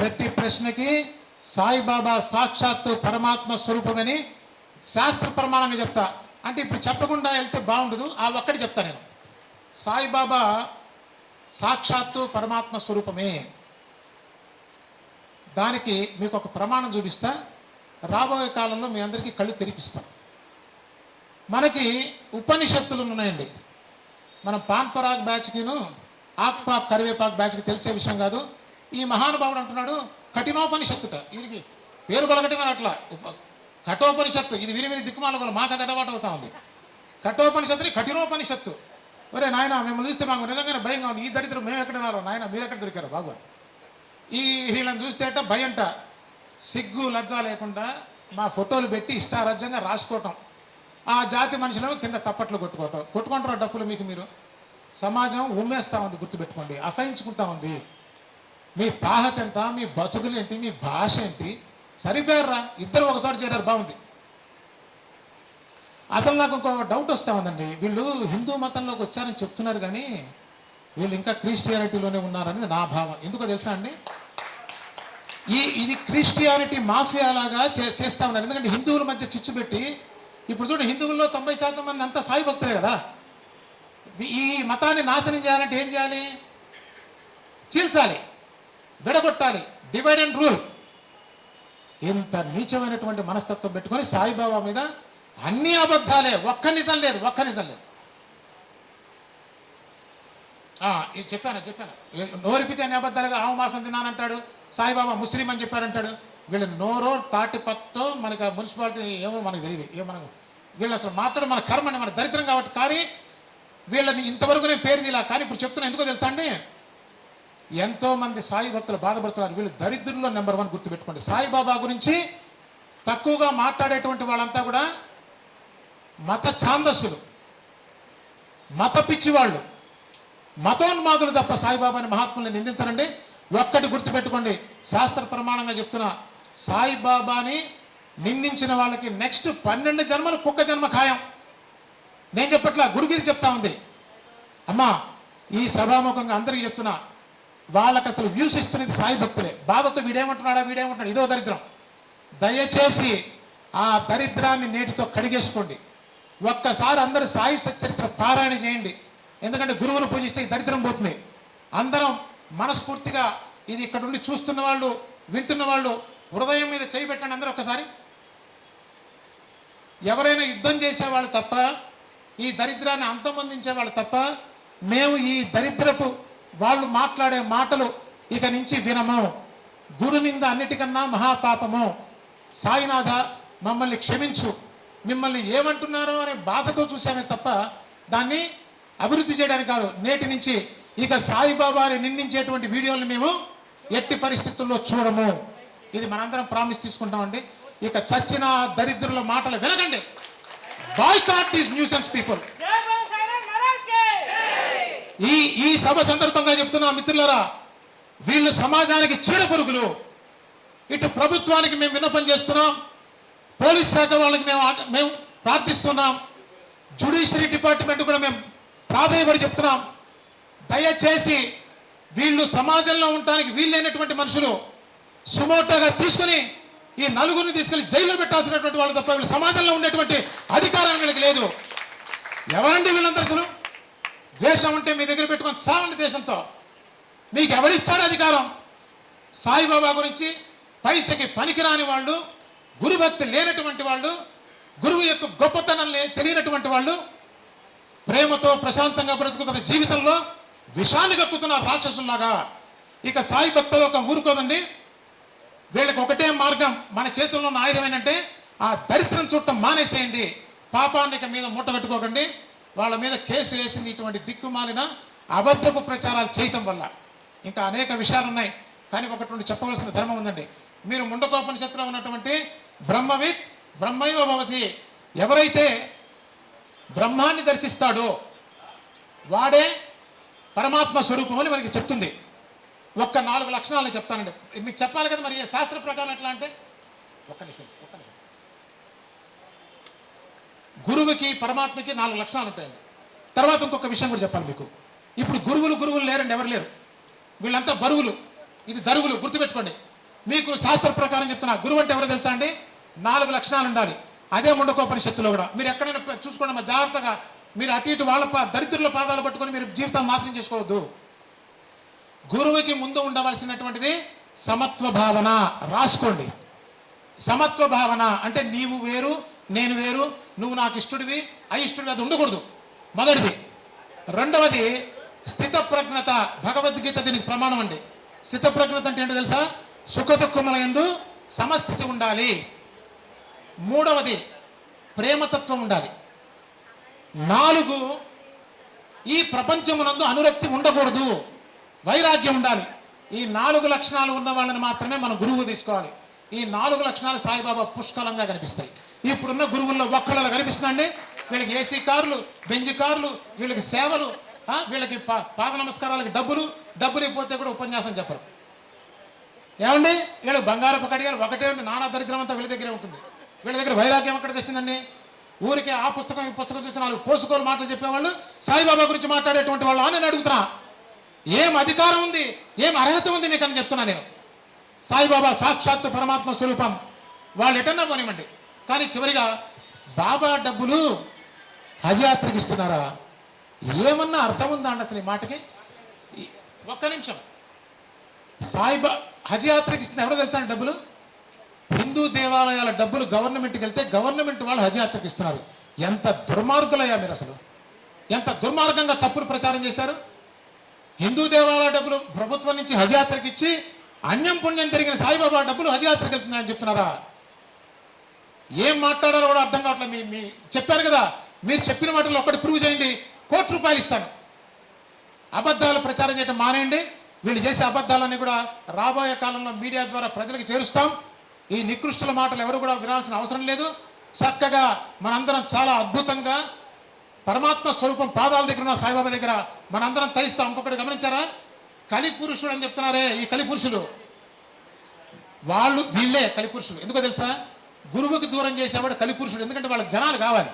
ప్రతి ప్రశ్నకి సాయిబాబా సాక్షాత్తు పరమాత్మ స్వరూపమని శాస్త్ర ప్రమాణంగా చెప్తా. అంటే ఇప్పుడు చెప్పకుండా వెళ్తే బాగుండదు, ఆ ఒక్కటి చెప్తా నేను. సాయిబాబా సాక్షాత్తు పరమాత్మ స్వరూపమే. దానికి మీకు ఒక ప్రమాణం చూపిస్తా. రాబోయే కాలంలో మీ అందరికీ కళ్ళు తెరిపిస్తాం. మనకి ఉపనిషత్తులు ఉన్నాయండి. మనం పాన్పరాగ్ బ్యాచ్కిను ఆక్పాక్ కరివేపాక్ బ్యాచ్కి తెలిసే విషయం కాదు. ఈ మహానుభావుడు అంటున్నాడు కఠినోపనిషత్తుట. వీరికి పేరు కొలగటమే అట్లా కఠోపనిషత్తు. ఇది విని విని దిక్కుమాల కూడా మాకు అది అలవాటు అవుతా ఉంది. కఠోపనిషత్తుని కఠినోపనిషత్తు. ఒరే నాయన మిమ్మల్ని చూస్తే మాకు నిజంగానే భయంగా ఉంది. ఈ దరిద్రం మేము ఎక్కడున్నారో నాయన, మీరు ఎక్కడ దొరికారో బాబు. ఈ వీళ్ళని చూస్తేట భయంట. సిగ్గు లజ్జ లేకుండా మా ఫోటోలు పెట్టి ఇష్టారాజ్యంగా రాసుకోవటం. ఆ జాతి మనుషులను కింద తప్పట్లు కొట్టుకుంటారు డప్పులు. మీకు మీరు సమాజం ఉమ్మేస్తూ ఉంది, గుర్తుపెట్టుకోండి. అసహించుకుంటా ఉంది. మీ తాహత ఎంత, మీ బతుకులు ఏంటి, మీ భాష ఏంటి, సరిపోయారా? ఇద్దరు ఒకసారి చేరారు, బాగుంది. అసలు నాకు ఇంకో డౌట్ వస్తూ ఉందండి. వీళ్ళు హిందూ మతంలోకి వచ్చారని చెప్తున్నారు కానీ వీళ్ళు ఇంకా క్రిస్టియానిటీలోనే ఉన్నారని నా భావం. ఎందుకో తెలుసా అండి, ఇది క్రిస్టియానిటీ మాఫియా లాగా చేస్తా ఉన్నారు. ఎందుకంటే హిందువుల మధ్య చిచ్చు పెట్టి, ఇప్పుడు చూడండి హిందువుల్లో 90% మంది అంతా సాయి భక్తులే కదా. ఈ మతాన్ని నాశనం చేయాలంటే ఏం చేయాలి? చీల్చాలి, విడగొట్టాలి, డివైడ్ అండ్ రూల్. ఇంత నీచమైనటువంటి మనస్తత్వం పెట్టుకొని సాయిబాబా మీద అన్ని అబద్ధాలే, ఒక్క నిజం లేదు. ఇది చెప్పాను నోరిపితే అన్ని అబద్ధాలుగా ఆవు మాసం తిన్నానంటాడు. సాయిబాబా ముస్లిం అని చెప్పారంటాడు. వీళ్ళు నోరో తాటి పట్టో మనకి మున్సిపాలిటీ ఏమో మనకు తెలియదు. వీళ్ళు అసలు మాట్లాడు మన కర్మని, మన దరిద్రం కాబట్టి. కానీ వీళ్ళని ఇంతవరకు నేను పేరు తీలా. కానీ ఇప్పుడు చెప్తున్నా ఎందుకో తెలుసా అండి, ఎంతో మంది సాయి భక్తులు బాధపడుతున్నారు. వీళ్ళు దరిద్రుల్లో నెంబర్ 1 గుర్తుపెట్టుకోండి. సాయిబాబా గురించి తక్కువగా మాట్లాడేటువంటి వాళ్ళంతా కూడా మత ఛాందస్సులు, మత పిచ్చివాళ్ళు, మతోన్మాదులు తప్ప సాయిబాబాని మహాత్ముల్ని నిందించరండి. ఒక్కటి గుర్తుపెట్టుకోండి, శాస్త్ర ప్రమాణంగా చెప్తున్నా, సాయిబాబాని నిందించిన వాళ్ళకి నెక్స్ట్ 12 జన్మలు కుక్క జన్మ ఖాయం. నేను చెప్పట్లా, గురుగిరి చెప్తా ఉంది. అమ్మా ఈ సభాముఖంగా అందరికీ చెప్తున్నా, వాళ్ళకి అసలు వ్యూస్ ఇస్తున్నది సాయి భక్తులే. బాధతో వీడేమంటున్నాడు, ఇదో దరిద్రం. దయచేసి ఆ దరిద్రాన్ని నేటితో కడిగేసుకోండి. ఒక్కసారి అందరూ సాయి సచ్చరిత్ర పారాయణ చేయండి. ఎందుకంటే గురువును పూజిస్తే ఈ దరిద్రం పోతుంది. అందరం మనస్ఫూర్తిగా ఇది ఇక్కడ ఉండి చూస్తున్న వాళ్ళు, వింటున్న వాళ్ళు హృదయం మీద చేయి పెట్టండి అందరూ ఒక్కసారి. ఎవరైనా యుద్ధం చేసేవాళ్ళు తప్ప, ఈ దరిద్రాన్ని అంతమొందించే వాళ్ళు తప్ప, మేము ఈ దరిద్రపు వాళ్ళు మాట్లాడే మాటలు ఇక నుంచి వినము. గురు నింద అన్నిటికన్నా మహాపాపము. సాయినాథ మమ్మల్ని క్షమించు, మిమ్మల్ని ఏమంటున్నారో అనే బాధతో చూసామే తప్ప దాన్ని అభివృద్ధి చేయడానికి కాదు. నేటి నుంచి ఇక సాయిబాబాని నిందించేటువంటి వీడియోలు మేము ఎట్టి పరిస్థితుల్లో చూడము. ఇది మనందరం ప్రామిస్ తీసుకుంటామండి. ఇక చచ్చిన దరిద్రుల మాటలు వినకండి. Boycott these nuisance people. ఈ సభ సందర్భంగా చెప్తున్నా మిత్రులారా, వీళ్ళు సమాజానికి చీడ పురుగులు. ఇటు ప్రభుత్వానికి మేము విన్నపం చేస్తున్నాం, పోలీస్ శాఖ వాళ్ళకి మేము ప్రార్థిస్తున్నాం, జ్యుడిషియరీ డిపార్ట్మెంట్ కూడా మేము ప్రాధాన్యపడి చెప్తున్నాం. దయచేసి వీళ్ళు సమాజంలో ఉండటానికి వీళ్ళైనటువంటి మనుషులు సుమోటోగా తీసుకుని ఈ నలుగురిని తీసుకెళ్లి జైల్లో పెట్టాల్సినటువంటి వాళ్ళు తప్ప వీళ్ళు సమాజంలో ఉండేటువంటి అధికారం వీళ్ళకి లేదు. ఎవరండి వీళ్ళందరూ? అసలు ద్వేషం ఉంటే మీ దగ్గర పెట్టుకొని చాలండి దేశంతో. మీకు ఎవరిచ్చారు అధికారం? సాయిబాబా గురించి పైసకి పనికిరాని వాళ్ళు, గురుభక్తి లేనటువంటి వాళ్ళు, గురువు యొక్క గొప్పతనం తెలియనటువంటి వాళ్ళు, ప్రేమతో ప్రశాంతంగా బ్రతుకుతున్న జీవితంలో విషాన్ని కక్కుతున్న రాక్షసులాగా. ఇక సాయి భక్తులు ఒక ఊరుకోదండి. వీళ్ళకి ఒకటే మార్గం, మన చేతుల్లో ఉన్న ఆయుధం ఏంటంటే ఆ దరిద్రం చుట్టం మానేసేయండి. పాపాన్ని ఇక మీద మూట పెట్టుకోకండి. వాళ్ళ మీద కేసు వేసింది ఇటువంటి దిక్కుమాలిన అబద్ధపు ప్రచారాలు చేయటం వల్ల. ఇంకా అనేక విషయాలు ఉన్నాయి, కానీ ఒకటి నుండి చెప్పవలసిన ధర్మం ఉందండి. మీరు ముండకోపనిషత్తులో ఉన్నటువంటి బ్రహ్మవిత్ బ్రహ్మైవ భవతి, ఎవరైతే బ్రహ్మాన్ని దర్శిస్తాడో వాడే పరమాత్మ స్వరూపం అని మనకి చెప్తుంది. ఒక్క 4 లక్షణాలను చెప్తానండి. మీకు చెప్పాలి కదా మరి శాస్త్ర ప్రకారం ఎట్లా అంటే, ఒక్క నిమిషం. గురువుకి పరమాత్మకి 4 లక్షణాలు ఉంటాయండి. తర్వాత ఇంకొక విషయం కూడా చెప్పాలి మీకు. ఇప్పుడు గురువులు లేరండి, ఎవరు లేరు. వీళ్ళంతా బరువులు, ఇది దరువులు, గుర్తుపెట్టుకోండి. మీకు శాస్త్ర ప్రకారం చెప్తున్నా, గురువు అంటే ఎవరో తెలుసా అండి? 4 లక్షణాలు ఉండాలి. అదే ముండకోపనిషత్తులో కూడా మీరు ఎక్కడైనా చూసుకోండి మా జాగ్రత్తగా. మీరు అటు ఇటు వాళ్ళ దరిద్రుల పాదాలు పట్టుకొని మీరు జీవితం నాశనం చేసుకోవద్దు. గురువుకి ముందు ఉండవలసినటువంటిది సమత్వ భావన. రాసుకోండి. సమత్వ భావన అంటే నీవు వేరు నేను వేరు, నువ్వు నాకు ఇష్టడివి అయిష్టడివి, అది ఉండకూడదు. మొదటిది. రెండవది స్థితప్రజ్ఞత. భగవద్గీత దీనికి ప్రమాణం అండి. స్థితప్రజ్ఞత అంటే ఏంటో తెలుసా? సుఖ దుఃఖముల యందు సమస్థితి ఉండాలి. మూడవది ప్రేమతత్వం ఉండాలి. 4 ఈ ప్రపంచమునందు అనురక్తి ఉండకూడదు, వైరాగ్యం ఉండాలి. ఈ 4 లక్షణాలు ఉన్న వాళ్ళని మాత్రమే మనం గురువు తీసుకోవాలి. ఈ 4 లక్షణాలు సాయిబాబా పుష్కలంగా కనిపిస్తాయి. ఇప్పుడున్న గురువుల్లో ఒక్కళ్ళలో కనిపిస్తుందండి. వీళ్ళకి ఏసీ కార్లు, బెంజ్ కార్లు, వీళ్ళకి సేవలు, వీళ్ళకి పాద నమస్కారాలకి డబ్బులు అయిపోతే కూడా ఉపన్యాసం చెప్పరు. ఏమండి? వీళ్ళు బంగారపు కడియాలు ఒకటే ఉంది. నానా దరిద్రం అంతా వీళ్ళ దగ్గరే ఉంటుంది. వీళ్ళ దగ్గర వైరాగ్యం ఎక్కడ వచ్చిందండి? ఊరికే ఆ పుస్తకం ఈ పుస్తకం చూసి 4 పోసుకోలు మాటలు చెప్పేవాళ్ళు సాయిబాబా గురించి మాట్లాడేటువంటి వాళ్ళు అని నేను అడుగుతున్నా. ఏం అధికారం ఉంది, ఏం అర్హత ఉంది నీకు అని చెప్తున్నా నేను. సాయిబాబా సాక్షాత్ పరమాత్మ స్వరూపం. వాళ్ళు ఎటన్నా పోనివ్వండి, కానీ చివరిగా బాబా డబ్బులు హజ్ యాత్రకి ఇస్తున్నారా? ఏమన్నా అర్థం ఉందా అండి అసలు ఈ మాటకి? ఒక్క నిమిషం. సాయిబా హజ్ యాత్రకి ఇస్తుంది ఎవరో తెలుసా డబ్బులు? హిందూ దేవాలయాల డబ్బులు గవర్నమెంట్కి వెళ్తే గవర్నమెంట్ వాళ్ళు హజ్ యాత్రకి ఇస్తున్నారు. ఎంత దుర్మార్గులయ్యా మీరు అసలు! ఎంత దుర్మార్గంగా తప్పులు ప్రచారం చేశారు. హిందూ దేవాలయ డబ్బులు ప్రభుత్వం నుంచి హజ్ యాత్రకి ఇచ్చి అన్యం పుణ్యం తిరిగిన సాయిబాబా డబ్బులు హజ్ యాత్రకి వెళ్తున్నాయని చెప్తున్నారా? ఏం మాట్లాడారో కూడా అర్థం కావట్లేదు. మీ చెప్పారు కదా, మీరు చెప్పిన వాటిలో ఒక్కటి ప్రూవ్ చేయండి, ₹1,00,00,000 ఇస్తాను. అబద్ధాలు ప్రచారం చేయడం మానేయండి. వీళ్ళు చేసే అబద్ధాలన్నీ కూడా రాబోయే కాలంలో మీడియా ద్వారా ప్రజలకు చేరుస్తాం. ఈ నికృష్టుల మాటలు ఎవరు కూడా వినాల్సిన అవసరం లేదు. చక్కగా మనందరం చాలా అద్భుతంగా పరమాత్మ స్వరూపం పాదాల దగ్గర ఉన్న సాయిబాబా దగ్గర మనందరం తరిస్తాం. ఇంకొకటి గమనించారా? కలిపురుషుడు అని చెప్తున్నారే, ఈ కలిపురుషులు వీళ్ళే కలిపురుషులు. ఎందుకో తెలుసా? గురువుకి దూరం చేసేవాడు కలిపురుషుడు. ఎందుకంటే వాళ్ళకి జనాలు కావాలి.